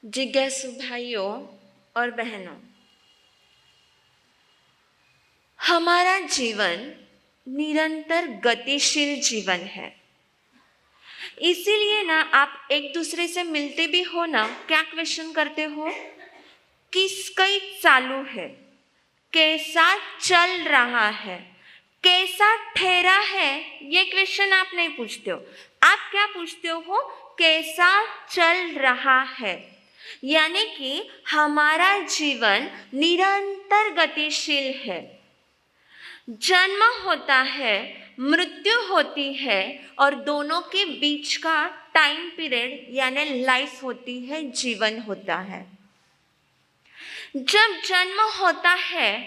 जिज्ञासु भाइयों और बहनों, हमारा जीवन निरंतर गतिशील जीवन है। इसीलिए ना आप एक दूसरे से मिलते भी हो ना, क्या क्वेश्चन करते हो? किसका चालू है, कैसा चल रहा है, कैसा ठहरा है, ये क्वेश्चन आप नहीं पूछते हो। आप क्या पूछते हो? कैसा चल रहा है। यानी कि हमारा जीवन निरंतर गतिशील है। जन्म होता है, मृत्यु होती है और दोनों के बीच का टाइम पीरियड यानी लाइफ होती है, जीवन होता है। जब जन्म होता है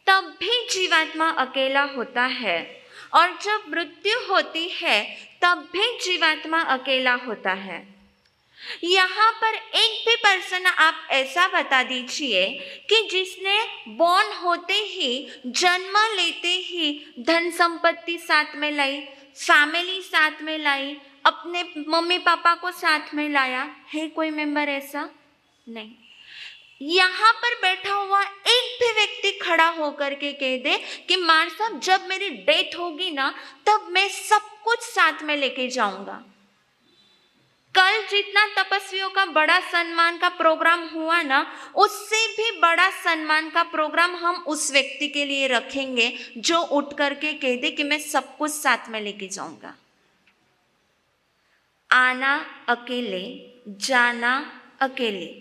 तब भी जीवात्मा अकेला होता है और जब मृत्यु होती है तब भी जीवात्मा अकेला होता है। यहाँ पर एक भी पर्सन आप ऐसा बता दीजिए कि जिसने बॉर्न होते ही, जन्म लेते ही धन संपत्ति साथ में लाई, फैमिली साथ में लाई, अपने मम्मी पापा को साथ में लाया है? कोई मेंबर ऐसा नहीं। यहाँ पर बैठा हुआ एक भी व्यक्ति खड़ा होकर के कह दे कि मार साहब जब मेरी डेथ होगी ना तब मैं सब कुछ साथ में लेके जाऊंगा। कल जितना तपस्वियों का बड़ा सम्मान का प्रोग्राम हुआ ना, उससे भी बड़ा सम्मान का प्रोग्राम हम उस व्यक्ति के लिए रखेंगे जो उठ करके कह दे कि मैं सब कुछ साथ में लेके जाऊंगा। आना अकेले, जाना अकेले।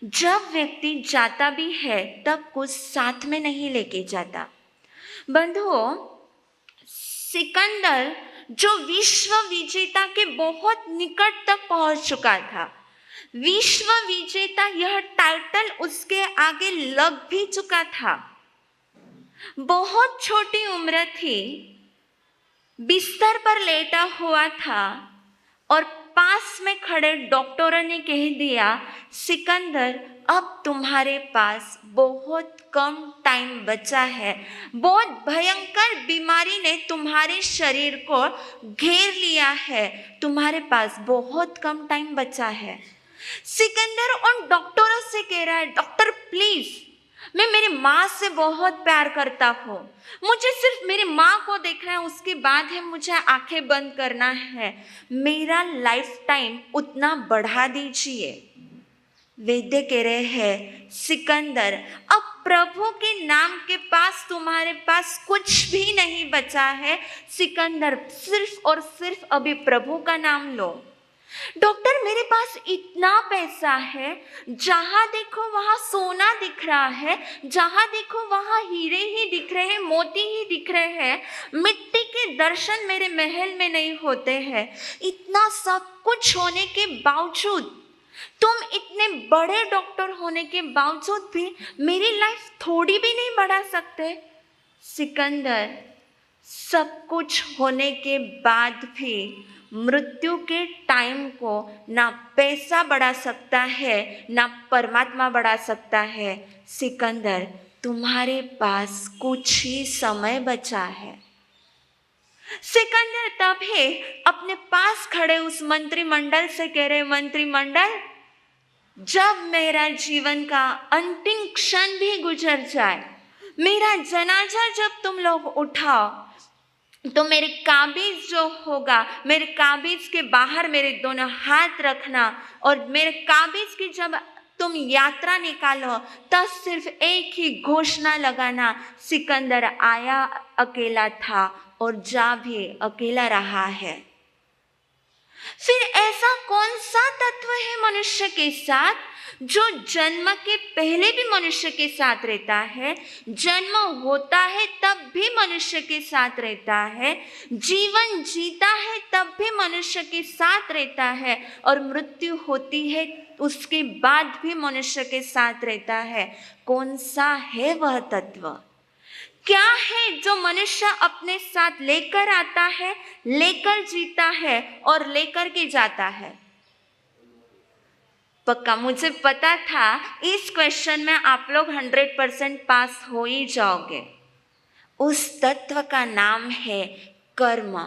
जब व्यक्ति जाता भी है तब कुछ साथ में नहीं लेके जाता। बंधुओं, सिकंदर जो विश्व विजेता के बहुत निकट तक पहुंच चुका था, विश्व विजेता यह टाइटल उसके आगे लग भी चुका था। बहुत छोटी उम्र थी, बिस्तर पर लेटा हुआ था और पास में खड़े डॉक्टरों ने कह दिया, सिकंदर अब तुम्हारे पास बहुत कम टाइम बचा है, बहुत भयंकर बीमारी ने तुम्हारे शरीर को घेर लिया है, तुम्हारे पास बहुत कम टाइम बचा है। सिकंदर उन डॉक्टरों से कह रहा है, डॉक्टर प्लीज, मैं मेरी माँ से बहुत प्यार करता हूँ, मुझे सिर्फ मेरी माँ को देखना है, उसके बाद है मुझे आंखें बंद करना है, मेरा लाइफ टाइम उतना बढ़ा दीजिए। वैद्य कह रहे हैं, सिकंदर अब प्रभु के नाम के पास तुम्हारे पास कुछ भी नहीं बचा है, सिकंदर सिर्फ और सिर्फ अभी प्रभु का नाम लो। डॉक्टर मेरे पास इतना पैसा है, जहां देखो वहां सोना दिख रहा है, जहां देखो वहां हीरे ही दिख रहे हैं, मोती ही दिख रहे हैं, मिट्टी के दर्शन मेरे महल में नहीं होते हैं। इतना सब कुछ होने के बावजूद, तुम इतने बड़े डॉक्टर होने के बावजूद भी मेरी लाइफ थोड़ी भी नहीं बढ़ा सकते। सिकंदर, सब कुछ होने के बाद भी मृत्यु के टाइम को ना पैसा बढ़ा सकता है, ना परमात्मा बढ़ा सकता है। सिकंदर, तुम्हारे पास कुछ ही समय बचा है। सिकंदर तभी अपने पास खड़े उस मंत्रिमंडल से कह रहे, मंत्रिमंडल, जब मेरा जीवन का अंतिम क्षण भी गुजर जाए, मेरा जनाजा जब तुम लोग उठाओ, तो मेरे काबिज जो होगा, मेरे काबिज के बाहर मेरे दोनों हाथ रखना और मेरे काबिज की जब तुम यात्रा निकालो तब सिर्फ एक ही घोषणा लगाना, सिकंदर आया अकेला था और जा भी अकेला रहा है। फिर ऐसा कौन सा तत्व है मनुष्य के साथ जो जन्म के पहले भी मनुष्य के साथ रहता है, जन्म होता है तब भी मनुष्य के साथ रहता है, जीवन जीता है तब भी मनुष्य के साथ रहता है और मृत्यु होती है उसके बाद भी मनुष्य के साथ रहता है? कौन सा है वह तत्व? क्या है जो मनुष्य अपने साथ लेकर आता है, लेकर जीता है और लेकर के जाता है? पक्का मुझे पता था इस क्वेश्चन में आप लोग 100% पास हो ही जाओगे। उस तत्व का नाम है कर्म।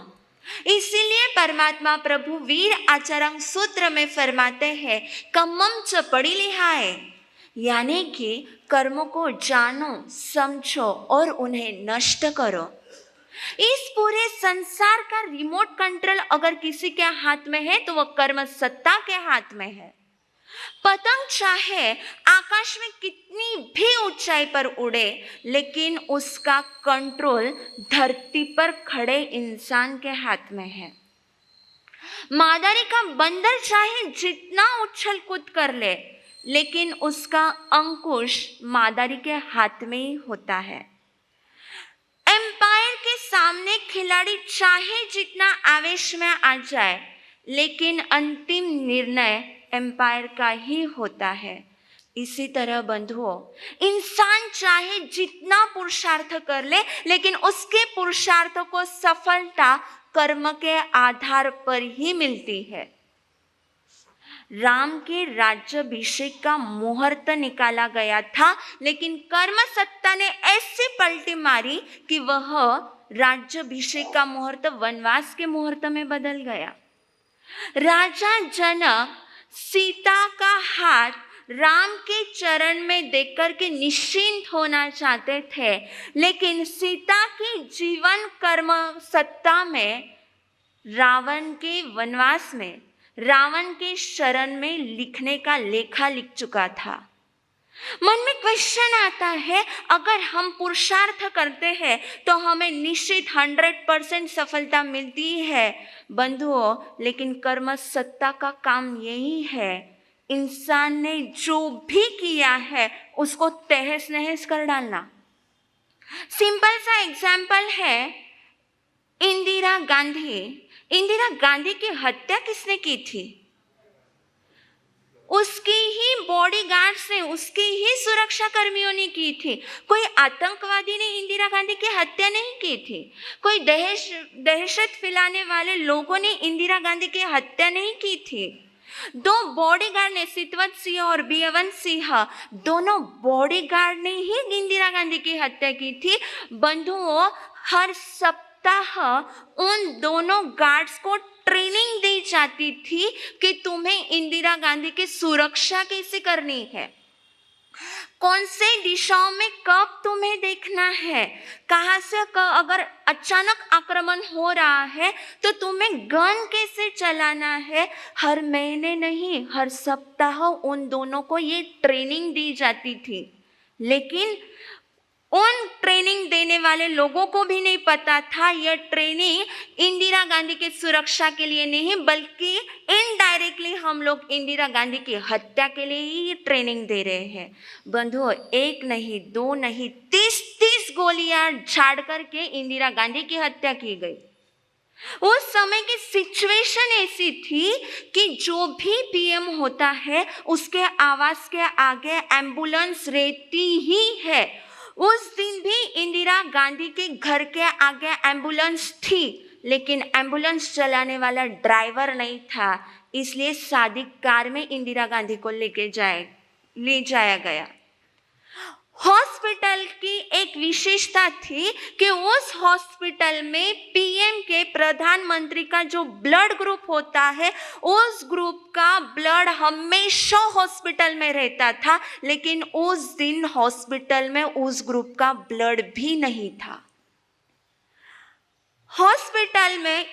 इसीलिए परमात्मा प्रभु वीर आचरण सूत्र में फरमाते हैं कम्मम च पड़ी लिहाए, यानी कि कर्मों को जानो, समझो और उन्हें नष्ट करो। इस पूरे संसार का रिमोट कंट्रोल अगर किसी के हाथ में है तो वह कर्म सत्ता के हाथ में है। पतंग चाहे आकाश में कितनी भी ऊंचाई पर उड़े, लेकिन उसका कंट्रोल धरती पर खड़े इंसान के हाथ में है। मादारी का बंदर चाहे जितना उछल कूद कर ले, लेकिन उसका अंकुश मादारी के हाथ में ही होता है। एम्पायर के सामने खिलाड़ी चाहे जितना आवेश में आ जाए, लेकिन अंतिम निर्णय एम्पायर का ही होता है। इसी तरह बंधुओं, इंसान चाहे जितना पुरुषार्थ कर ले, लेकिन उसके पुरुषार्थ को सफलता कर्म के आधार पर ही मिलती है। राम के राज्याभिषेक का मुहूर्त निकाला गया था, लेकिन कर्म सत्ता ने ऐसी पलटी मारी कि वह राज्याभिषेक का मुहूर्त वनवास के मुहूर्त में बदल गया। राजा जनक सीता का हाथ राम के चरण में देखकर के निश्चिंत होना चाहते थे, लेकिन सीता की जीवन कर्म सत्ता में रावण के वनवास में, रावण के शरण में लिखने का लेखा लिख चुका था। मन में क्वेश्चन आता है, अगर हम पुरुषार्थ करते हैं तो हमें निश्चित 100% सफलता मिलती है बंधुओं, लेकिन कर्म सत्ता का काम यही है, इंसान ने जो भी किया है उसको तहस नहस कर डालना। सिंपल सा एग्जाम्पल है इंदिरा गांधी। इंदिरा गांधी की हत्या किसने की थी? उसकी ही बॉडीगार्ड्स ने, उसकी ही सुरक्षा कर्मियों ने की थी। कोई आतंकवादी ने इंदिरा गांधी की हत्या नहीं की थी। कोई दहशत फैलाने वाले लोगों ने इंदिरा गांधी की हत्या नहीं की थी। दो बॉडीगार्ड ने, सितवत सिंह और बियवंत सिंह, दोनों बॉडीगार्ड ने ही इंदिरा गांधी की हत्या की थी। बंधुओं, हर सप्ताह उन दोनों गार्ड्स को ट्रेनिंग दी जाती थी कि तुम्हें इंदिरा गांधी की सुरक्षा कैसे करनी है, कौन से दिशाओं में कब तुम्हें देखना है, कहां से अगर अचानक आक्रमण हो रहा है तो तुम्हें गन कैसे चलाना है। हर महीने नहीं, हर सप्ताह उन दोनों को ये ट्रेनिंग दी जाती थी। लेकिन उन ट्रेनिंग देने वाले लोगों को भी नहीं पता था यह ट्रेनिंग इंदिरा गांधी की सुरक्षा के लिए नहीं, बल्कि इनडायरेक्टली हम लोग इंदिरा गांधी की हत्या के लिए ही ट्रेनिंग दे रहे हैं। बंधुओं, एक नहीं, दो नहीं, 30 गोलियां झाड़ करके इंदिरा गांधी की हत्या की गई। उस समय की सिचुएशन ऐसी थी कि जो भी पीएम होता है उसके आवास के आगे एम्बुलेंस रहती ही है। उस दिन भी इंदिरा गांधी के घर के आगे एम्बुलेंस थी, लेकिन एम्बुलेंस चलाने वाला ड्राइवर नहीं था, इसलिए सादी कार में इंदिरा गांधी को ले जाया गया। हॉस्पिटल की एक विशेषता थी कि उस हॉस्पिटल में पीएम के, प्रधानमंत्री का जो ब्लड ग्रुप होता है, उस ग्रुप का ब्लड हमेशा हॉस्पिटल में रहता था, लेकिन उस दिन हॉस्पिटल में उस ग्रुप का ब्लड भी नहीं था। हॉस्पिटल में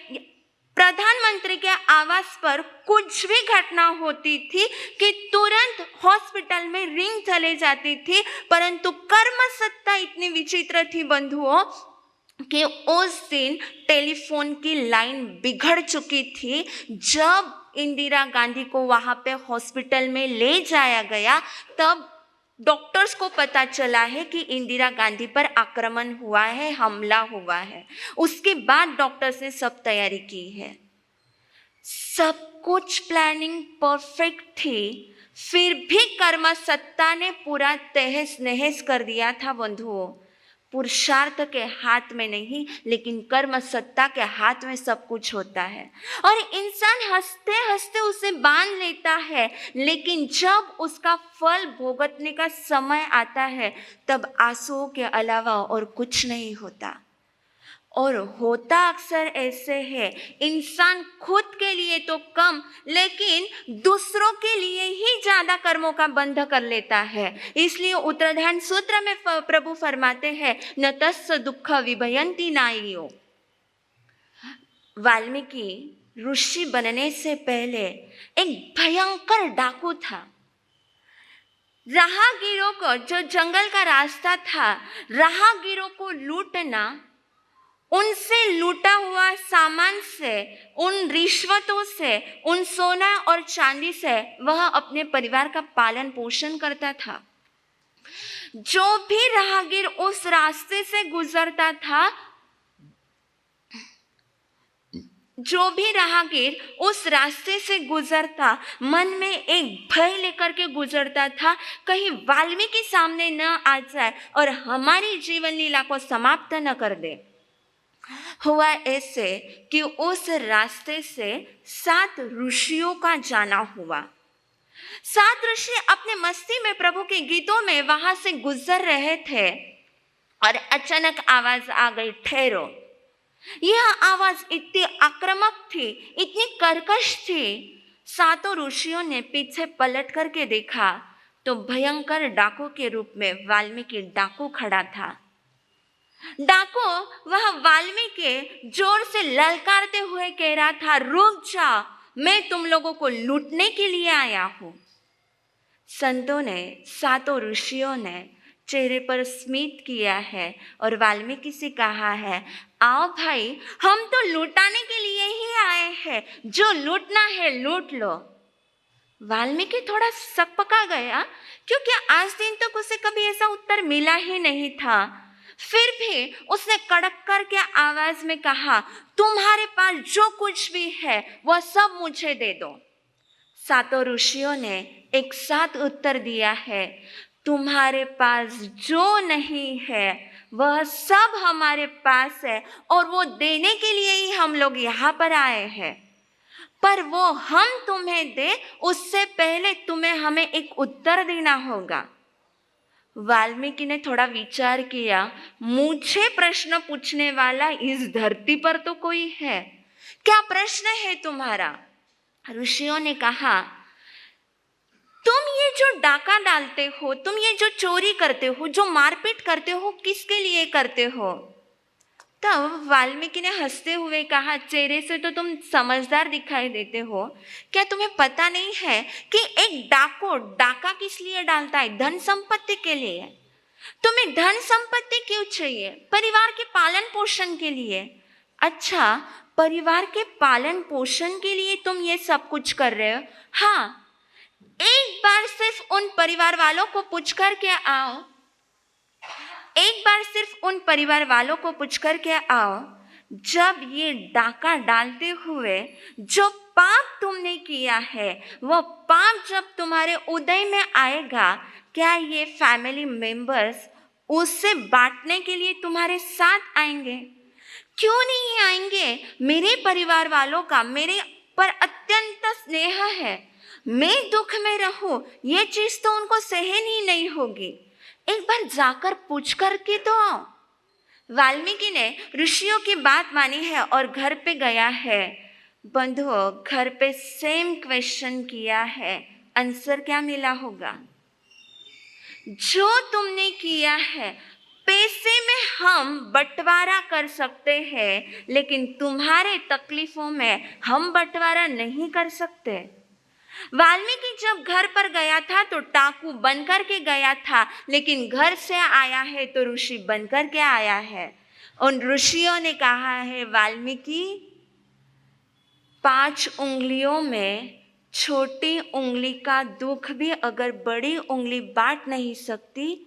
प्रधानमंत्री के आवास पर कुछ भी घटना होती थी कि तुरंत हॉस्पिटल में रिंग चले जाती थी, परंतु कर्म सत्ता इतनी विचित्र थी बंधुओं कि उस दिन टेलीफोन की लाइन बिगड़ चुकी थी। जब इंदिरा गांधी को वहां पे हॉस्पिटल में ले जाया गया, तब डॉक्टर्स को पता चला है कि इंदिरा गांधी पर आक्रमण हुआ है, हमला हुआ है। उसके बाद डॉक्टर्स ने सब तैयारी की है, सब कुछ प्लानिंग परफेक्ट थी, फिर भी कर्म सत्ता ने पूरा तहस नहस कर दिया था बंधुओं। पुरुषार्थ के हाथ में नहीं, लेकिन कर्म सत्ता के हाथ में सब कुछ होता है। और इंसान हंसते हंसते उसे बांध लेता है, लेकिन जब उसका फल भुगतने का समय आता है तब आंसुओं के अलावा और कुछ नहीं होता। और होता अक्सर ऐसे है, इंसान खुद के लिए तो कम लेकिन दूसरों के लिए ही ज्यादा कर्मों का बंध कर लेता है। इसलिए उत्तराधान सूत्र में प्रभु फरमाते हैं, न तस्य दुःख विभयन्ति नाइयो। वाल्मीकि ऋषि बनने से पहले एक भयंकर डाकू था। राहगीरों को, जो जंगल का रास्ता था, राहगीरों को लूटना, उनसे लूटा हुआ सामान से, उन रिश्वतों से, उन सोना और चांदी से वह अपने परिवार का पालन पोषण करता था। जो भी राहगीर उस रास्ते से गुजरता था, जो भी राहगीर उस रास्ते से गुजरता, मन में एक भय लेकर के गुजरता था, कहीं वाल्मीकि सामने न आ जाए और हमारी जीवन लीला को समाप्त न कर दे। हुआ ऐसे कि उस रास्ते से 7 ऋषियों का जाना हुआ। 7 ऋषि अपने मस्ती में प्रभु के गीतों में वहां से गुजर रहे थे और अचानक आवाज आ गई, ठहरो। यह आवाज इतनी आक्रामक थी, इतनी कर्कश थी। 7 ऋषियों ने पीछे पलट करके देखा तो भयंकर डाकू के रूप में वाल्मीकि डाकू खड़ा था। डाकू वह वाल्मीकि जोर से ललकारते हुए कह रहा था, रुक जाओ, मैं तुम लोगों को लूटने के लिए आया हूं। संतों ने, 7 ऋषियों ने चेहरे पर स्मित किया है और वाल्मीकि से कहा है, आओ भाई, हम तो लूटाने के लिए ही आए हैं, जो लूटना है लूट लो। वाल्मीकि थोड़ा सकपका गया, क्योंकि आज दिन तक उसे कभी ऐसा उत्तर मिला ही नहीं था। फिर भी उसने कड़क करके आवाज में कहा, तुम्हारे पास जो कुछ भी है वह सब मुझे दे दो। 7 ऋषियों ने एक साथ उत्तर दिया है, तुम्हारे पास जो नहीं है वह सब हमारे पास है और वो देने के लिए ही हम लोग यहाँ पर आए हैं। पर वो हम तुम्हें दे उससे पहले तुम्हें हमें एक उत्तर देना होगा। वाल्मीकि ने थोड़ा विचार किया, मुझे प्रश्न पूछने वाला इस धरती पर तो कोई है, क्या प्रश्न है तुम्हारा? ऋषियों ने कहा, तुम ये जो डाका डालते हो, तुम ये जो चोरी करते हो, जो मारपीट करते हो, किसके लिए करते हो? तब वाल्मीकि ने हंसते हुए कहा, चेहरे से तो तुम समझदार दिखाई देते हो, क्या तुम्हें पता नहीं है कि एक डाकू डाका किस लिए डालता है? धन संपत्ति के लिए। तुम्हें धन संपत्ति क्यों चाहिए? परिवार के पालन पोषण के लिए। अच्छा, परिवार के पालन पोषण के लिए तुम ये सब कुछ कर रहे हो? हाँ, एक बार सिर्फ उन परिवार वालों को पूछ कर के आओ, एक बार सिर्फ उन परिवार वालों को पूछ कर के आओ, जब ये डाका डालते हुए जो पाप तुमने किया है, वो पाप जब तुम्हारे उदय में आएगा, क्या ये फैमिली मेंबर्स उससे बांटने के लिए तुम्हारे साथ आएंगे? क्यों नहीं आएंगे? मेरे परिवार वालों का मेरे पर अत्यंत स्नेह है, मैं दुख में रहूं ये चीज तो उनको सहन ही नहीं होगी। एक बार जाकर पूछ कर के तो आओ। वाल्मीकि ने ऋषियों की बात मानी है और घर पे गया है। बंधुओं, घर पे सेम क्वेश्चन किया है, आंसर क्या मिला होगा? जो तुमने किया है पैसे में हम बंटवारा कर सकते हैं, लेकिन तुम्हारे तकलीफों में हम बंटवारा नहीं कर सकते। वाल्मीकि जब घर पर गया था तो डाकू बनकर के गया था, लेकिन घर से आया है तो ऋषि बनकर के आया है। उन ऋषियों ने कहा है, वाल्मीकि 5 उंगलियों में छोटी उंगली का दुख भी अगर बड़ी उंगली बांट नहीं सकती,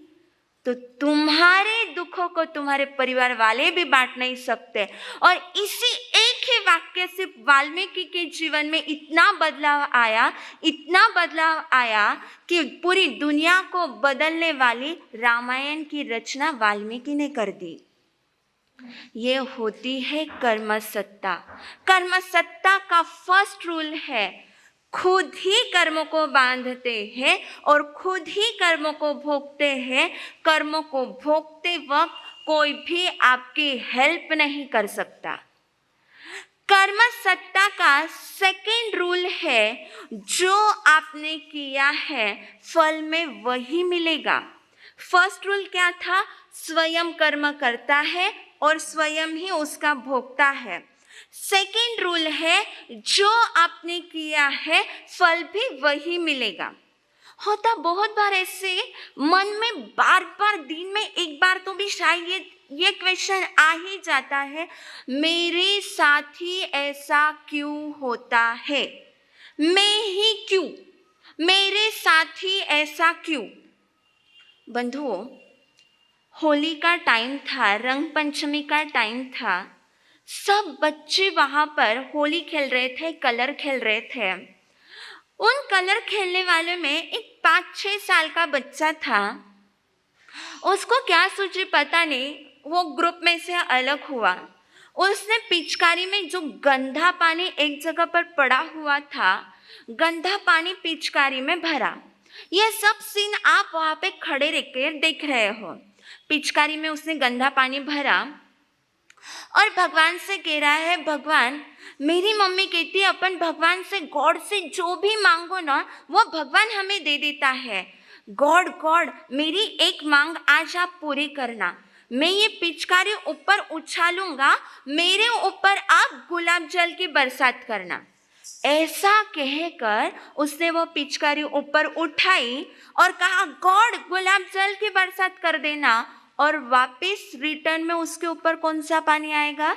तो तुम्हारे दुखों को तुम्हारे परिवार वाले भी बांट नहीं सकते। और इसी एक ही वाक्य से वाल्मीकि के जीवन में इतना बदलाव आया कि पूरी दुनिया को बदलने वाली रामायण की रचना वाल्मीकि ने कर दी। ये होती है कर्म सत्ता। कर्म सत्ता का फर्स्ट रूल है, खुद ही कर्मों को बांधते हैं और खुद ही कर्मों को भोगते हैं। कर्मों को भोगते वक्त कोई भी आपकी हेल्प नहीं कर सकता। कर्म सत्ता का सेकेंड रूल है, जो आपने किया है फल में वही मिलेगा। फर्स्ट रूल क्या था? स्वयं कर्म करता है और स्वयं ही उसका भोगता है। सेकेंड रूल है, जो आपने किया है फल भी वही मिलेगा। होता बहुत बार ऐसे मन में बार बार दिन में एक बार तो भी शायद ये क्वेश्चन आ ही जाता है, मेरे साथ ही ऐसा क्यों होता है? मैं ही क्यों? मेरे साथ ही ऐसा क्यों? बंधुओं, होली का टाइम था, रंग पंचमी का टाइम था। सब बच्चे वहां पर होली खेल रहे थे, कलर खेल रहे थे। उन कलर खेलने वाले में एक 5-6 साल का बच्चा था। उसको क्या सूझी पता नहीं, वो ग्रुप में से अलग हुआ। उसने पिचकारी में जो गंदा पानी एक जगह पर पड़ा हुआ था, गंदा पानी पिचकारी में भरा। यह सब सीन आप वहां पे खड़े रहकर देख रहे हो। पिचकारी में उसने गंदा पानी भरा और भगवान से कह रहा है, भगवान, मेरी मम्मी कहती है अपन भगवान से, गॉड से जो भी मांगो ना वो भगवान हमें दे देता है। गॉड गॉड, मेरी एक मांग आज आप पूरी करना। मैं ये पिचकारी ऊपर उछालूंगा, मेरे ऊपर आप गुलाब जल की बरसात करना। ऐसा कहकर उसने वो पिचकारी ऊपर उठाई और कहा, गॉड गुलाब जल की बरसात कर देना। और वापस रिटर्न में उसके ऊपर कौन सा पानी आएगा?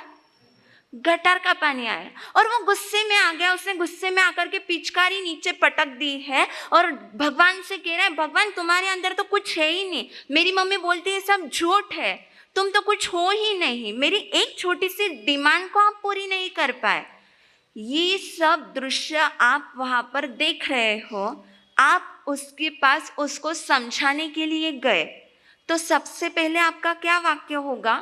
गटर का पानी आया। और वो गुस्से में आ गया। उसने गुस्से में आकर के पिचकारी नीचे पटक दी है और भगवान से कह रहा है, भगवान तुम्हारे अंदर तो कुछ है ही नहीं। मेरी मम्मी बोलती है सब झूठ है, तुम तो कुछ हो ही नहीं। मेरी एक छोटी सी डिमांड को आप पूरी नहीं कर पाए। ये सब दृश्य आप वहां पर देख रहे हो। आप उसके पास उसको समझाने के लिए गए, तो सबसे पहले आपका क्या वाक्य होगा?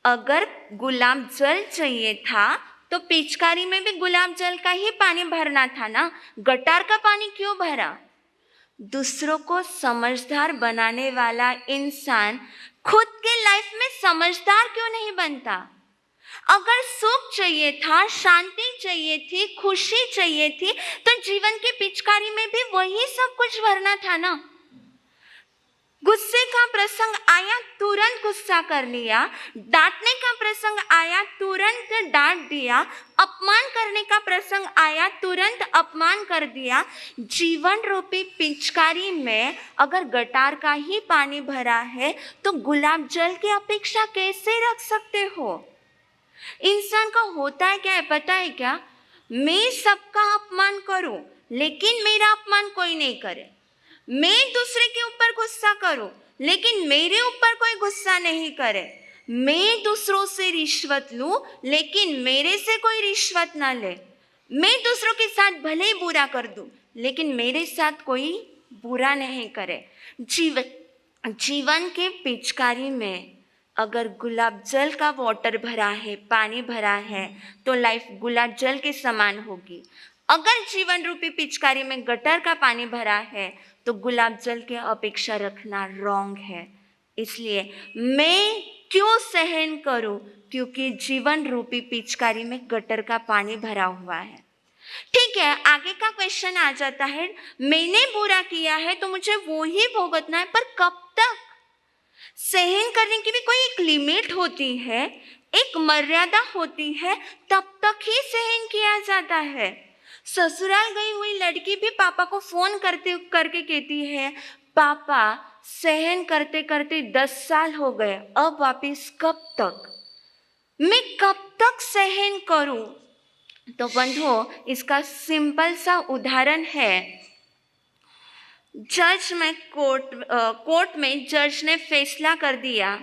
अगर गुलाब जल चाहिए था तो पिचकारी में भी गुलाब जल का ही पानी भरना था ना, गटार का पानी क्यों भरा? दूसरों को समझदार बनाने वाला इंसान खुद के लाइफ में समझदार क्यों नहीं बनता? अगर सुख चाहिए था, शांति चाहिए थी, खुशी चाहिए थी, तो जीवन की पिचकारी में भी वही सब कुछ भरना था ना। गुस्से का प्रसंग आया, तुरंत गुस्सा कर लिया। डांटने का प्रसंग आया, तुरंत डांट दिया। अपमान करने का प्रसंग आया, तुरंत अपमान कर दिया। जीवन रूपी पिचकारी में अगर गटार का ही पानी भरा है तो गुलाब जल की अपेक्षा कैसे रख सकते हो? इंसान का होता है क्या है पता है क्या? मैं सबका अपमान करूं लेकिन मेरा अपमान कोई नहीं करे। मैं दूसरे के ऊपर गुस्सा करूं लेकिन मेरे ऊपर कोई गुस्सा नहीं करे। मैं दूसरों से रिश्वत लूं लेकिन मेरे से कोई रिश्वत ना ले। मैं दूसरों के साथ भले ही बुरा कर दूं लेकिन मेरे साथ कोई बुरा नहीं करे। जीवन के पिचकारी में अगर गुलाब जल का वाटर भरा है, पानी भरा है, तो लाइफ गुलाब जल के समान होगी। अगर जीवन रूपी पिचकारी में गटर का पानी भरा है तो गुलाब जल की अपेक्षा रखना रॉन्ग है। इसलिए मैं क्यों सहन करूं? क्योंकि जीवन रूपी पिचकारी में गटर का पानी भरा हुआ है। ठीक है, आगे का क्वेश्चन आ जाता है, मैंने बुरा किया है तो मुझे वो ही भुगतना है, पर कब तक? सहन करने की भी कोई एक लिमिट होती है, एक मर्यादा होती है, तब तक ही सहन किया जाता है। ससुराल गई हुई लड़की भी पापा को फोन करके कहती है, पापा सहन करते करते 10 साल हो गए, अब वापिस कब तक? मैं कब तक सहन करूं? तो बंधुओं, इसका सिंपल सा उदाहरण है, कोर्ट में जज ने फैसला कर दिया,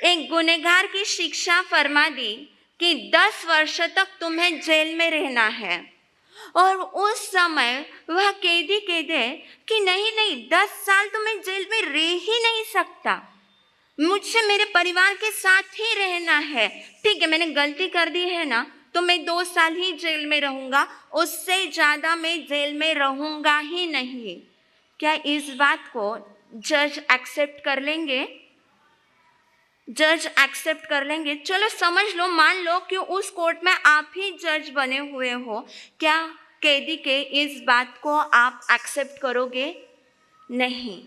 एक गुनहगार की शिक्षा फरमा दी कि 10 वर्ष तक तुम्हें जेल में रहना है। और उस समय वह कैदी कह दे कि नहीं 10 साल तो मैं जेल में रह ही नहीं सकता, मुझसे मेरे परिवार के साथ ही रहना है। ठीक है, मैंने गलती कर दी है ना, तो मैं 2 साल ही जेल में रहूंगा, उससे ज़्यादा मैं जेल में रहूंगा ही नहीं। क्या इस बात को जज एक्सेप्ट कर लेंगे? जज एक्सेप्ट कर लेंगे? चलो समझ लो, मान लो कि उस कोर्ट में आप ही जज बने हुए हो, क्या कैदी के इस बात को आप एक्सेप्ट करोगे? नहीं,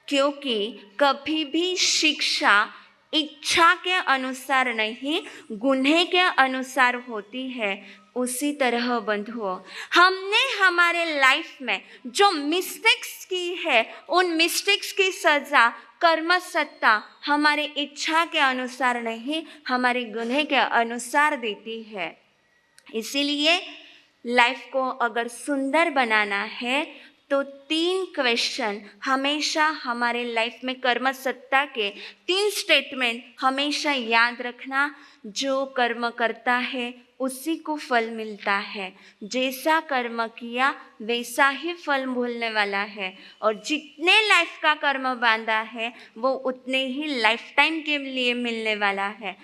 क्योंकि कभी भी शिक्षा इच्छा के अनुसार नहीं, गुन्हे के अनुसार होती है। उसी तरह बंधुओं, हमने हमारे लाइफ में जो मिस्टेक्स की है, उन मिस्टेक्स की सज़ा कर्म सत्ता हमारे इच्छा के अनुसार नहीं, हमारे गुन्हे के अनुसार देती है। इसीलिए लाइफ को अगर सुंदर बनाना है तो 3 क्वेश्चन हमेशा हमारे लाइफ में कर्म सत्ता के 3 स्टेटमेंट हमेशा याद रखना। जो कर्म करता है उसी को फल मिलता है। जैसा कर्म किया वैसा ही फल मिलने वाला है, और जितने लाइफ का कर्म बांधा है वो उतने ही लाइफ टाइम के लिए मिलने वाला है।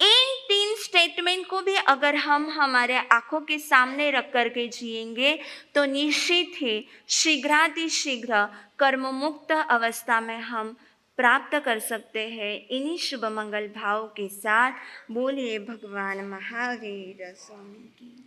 इन 3 स्टेटमेंट को भी अगर हम हमारे आंखों के सामने रख करके जिएंगे तो निश्चित ही शीघ्रातिशीघ्र कर्म मुक्त अवस्था में हम प्राप्त कर सकते हैं। इन्हीं शुभ मंगल भाव के साथ बोलिए भगवान महावीर स्वामी की।